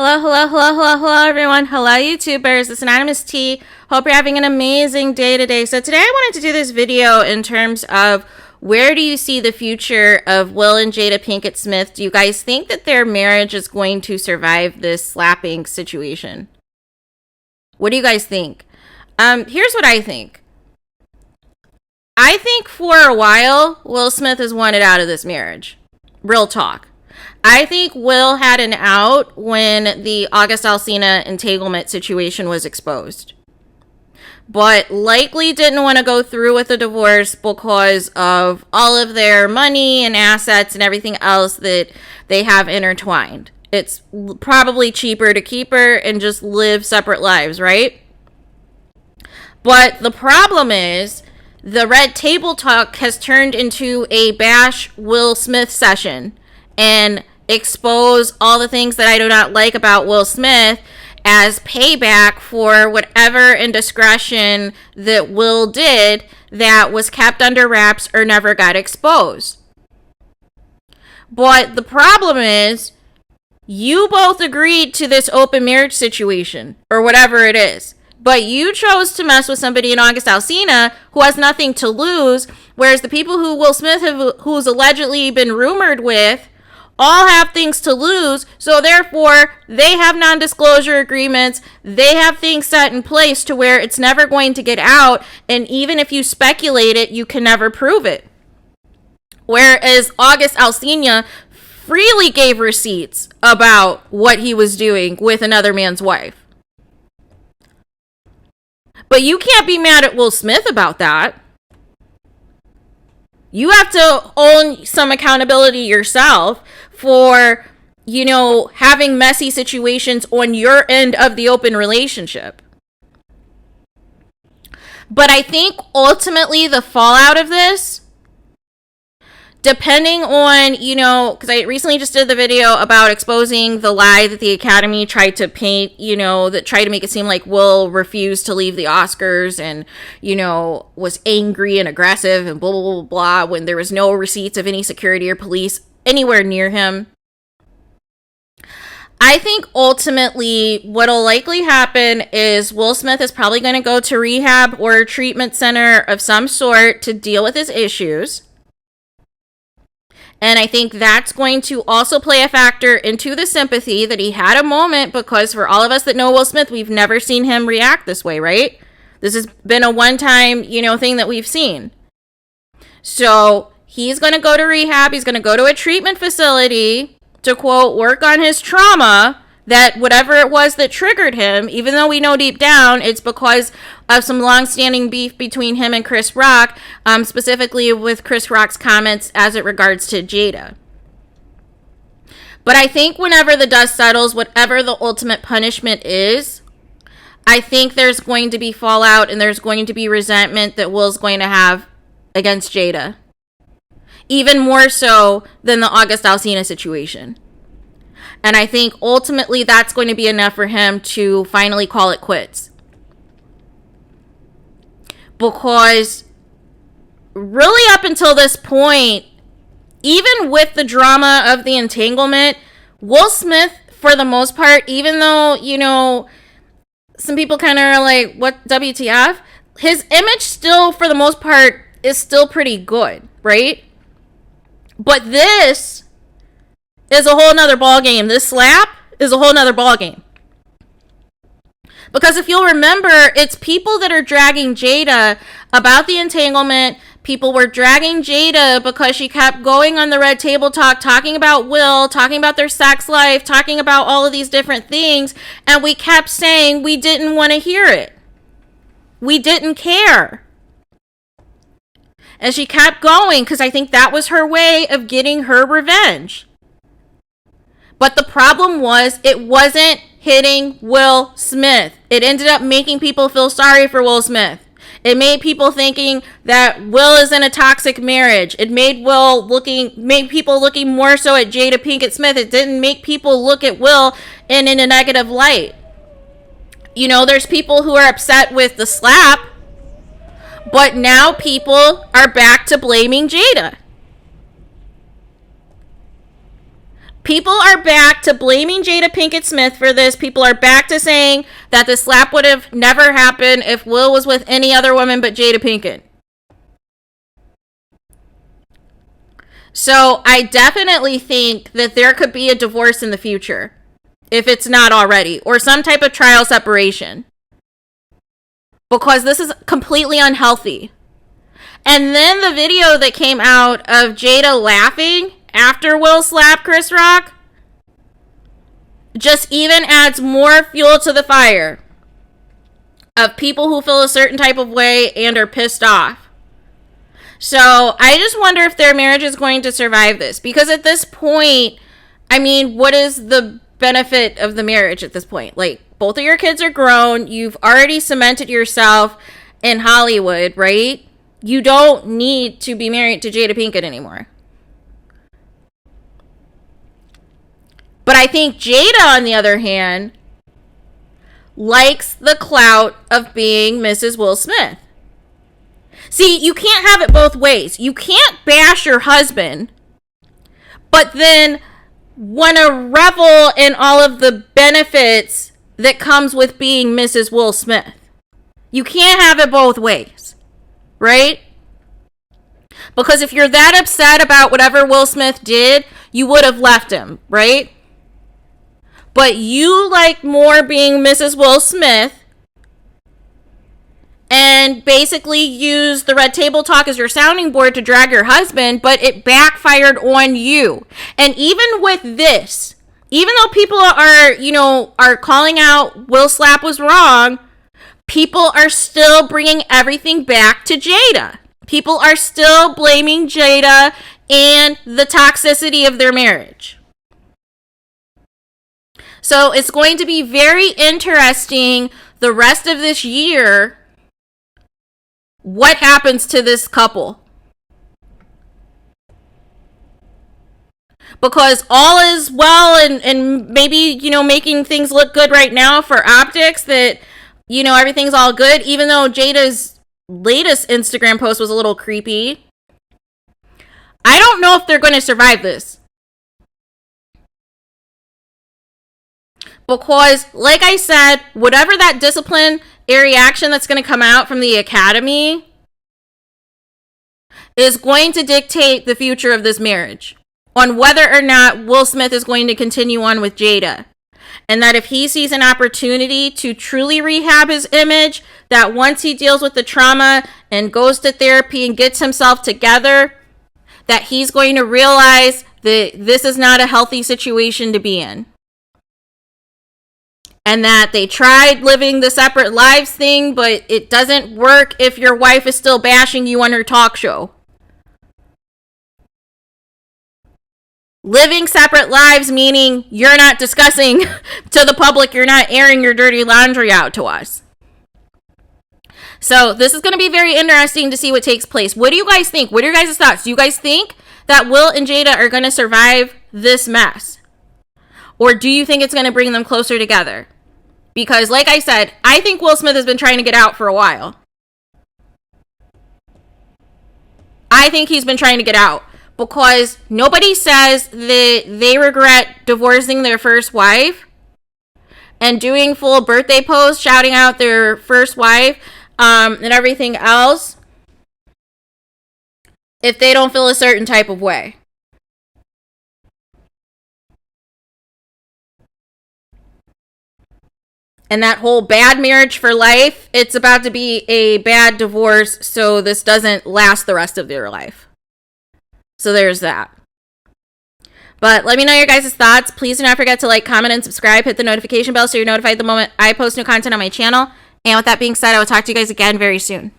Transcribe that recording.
Hello, everyone. Hello, YouTubers. It's Anonymous T. Hope you're having an amazing day today. So today I wanted to do this video in terms of where do you see the future of Will and Jada Pinkett Smith? Do you guys think that their marriage is going to survive this slapping situation? What do you guys think? Here's what I think. I think for a while, Will Smith has wanted out of this marriage. Real talk. I think Will had an out when the August Alsina entanglement situation was exposed, but likely didn't want to go through with the divorce because of all of their money and assets and everything else that they have intertwined. It's probably cheaper to keep her and just live separate lives, right? But the problem is the red table talk has turned into a bash Will Smith session and expose all the things that I do not like about Will Smith as payback for whatever indiscretion that Will did that was kept under wraps or never got exposed. But the problem is, you both agreed to this open marriage situation or whatever it is, but you chose to mess with somebody in August Alsina who has nothing to lose, whereas the people who Will Smith who's allegedly been rumored with all have things to lose, so therefore they have non-disclosure agreements. They have things set in place to where it's never going to get out, and even if you speculate it, you can never prove it. Whereas August Alsina freely gave receipts about what he was doing with another man's wife. But you can't be mad at Will Smith about that. You have to own some accountability yourself for, having messy situations on your end of the open relationship. But I think ultimately the fallout of this, depending on, because I recently just did the video about exposing the lie that the Academy tried to paint, that tried to make it seem like Will refused to leave the Oscars and, was angry and aggressive and blah, blah, blah, blah, when there was no receipts of any security or police anywhere near him. I think ultimately what'll likely happen is Will Smith is probably going to go to rehab or a treatment center of some sort to deal with his issues. And I think that's going to also play a factor into the sympathy that he had a moment, because for all of us that know Will Smith, we've never seen him react this way, right? This has been a one-time, thing that we've seen. So he's going to go to rehab. He's going to go to a treatment facility to, quote, work on his trauma, that whatever it was that triggered him, even though we know deep down it's because of some long-standing beef between him and Chris Rock, specifically with Chris Rock's comments as it regards to Jada. But I think whenever the dust settles, whatever the ultimate punishment is, I think there's going to be fallout and there's going to be resentment that Will's going to have against Jada. Even more so than the August Alsina situation. And I think ultimately that's going to be enough for him to finally call it quits. Because really up until this point, even with the drama of the entanglement, Will Smith, for the most part, even though, some people kind of are like, what, WTF? His image still, for the most part, is still pretty good, right? But this is a whole nother ballgame. This slap is a whole nother ballgame. Because if you'll remember, it's people that are dragging Jada about the entanglement. People were dragging Jada because she kept going on the red table talk, talking about Will, talking about their sex life, talking about all of these different things. And we kept saying we didn't want to hear it. We didn't care. And she kept going because I think that was her way of getting her revenge. But the problem was it wasn't hitting Will Smith. It ended up making people feel sorry for Will Smith. It made people thinking that Will is in a toxic marriage. It made people looking more so at Jada Pinkett Smith. It didn't make people look at Will in a negative light. There's people who are upset with the slap, but now people are back to blaming Jada. People are back to blaming Jada Pinkett Smith for this. People are back to saying that the slap would have never happened if Will was with any other woman but Jada Pinkett. So I definitely think that there could be a divorce in the future, if it's not already, or some type of trial separation. Because this is completely unhealthy. And then the video that came out of Jada laughing after Will slapped Chris Rock just even adds more fuel to the fire of people who feel a certain type of way and are pissed off. So I just wonder if their marriage is going to survive this. Because at this point, I mean, what is the benefit of the marriage at this point? Like, both of your kids are grown. You've already cemented yourself in Hollywood, right? You don't need to be married to Jada Pinkett anymore. But I think Jada, on the other hand, likes the clout of being Mrs. Will Smith. See, you can't have it both ways. You can't bash your husband, but then want to revel in all of the benefits that comes with being Mrs. Will Smith. You can't have it both ways, right? Because if you're that upset about whatever Will Smith did, you would have left him, right? But you like more being Mrs. Will Smith and basically use the red table talk as your sounding board to drag your husband, but it backfired on you. And even with this, even though people are calling out Will slap was wrong, people are still bringing everything back to Jada. People are still blaming Jada and the toxicity of their marriage. So it's going to be very interesting the rest of this year what happens to this couple. Because all is well and maybe, making things look good right now for optics, that, everything's all good, even though Jada's latest Instagram post was a little creepy. I don't know if they're going to survive this. Because, like I said, whatever that disciplinary action that's going to come out from the academy is going to dictate the future of this marriage, on whether or not Will Smith is going to continue on with Jada. And that if he sees an opportunity to truly rehab his image, that once he deals with the trauma and goes to therapy and gets himself together, that he's going to realize that this is not a healthy situation to be in. And that they tried living the separate lives thing, but it doesn't work if your wife is still bashing you on her talk show. Living separate lives meaning you're not discussing to the public, you're not airing your dirty laundry out to us. So this is going to be very interesting to see what takes place. What do you guys think? What are your guys' thoughts? Do you guys think that Will and Jada are going to survive this mess? Or do you think it's going to bring them closer together? Because like I said, I think Will Smith has been trying to get out for a while. I think he's been trying to get out. Because nobody says that they regret divorcing their first wife and doing full birthday posts, shouting out their first wife and everything else if they don't feel a certain type of way. And that whole bad marriage for life, it's about to be a bad divorce, so this doesn't last the rest of their life. So there's that. But let me know your guys' thoughts. Please do not forget to like, comment, and subscribe. Hit the notification bell so you're notified the moment I post new content on my channel. And with that being said, I will talk to you guys again very soon.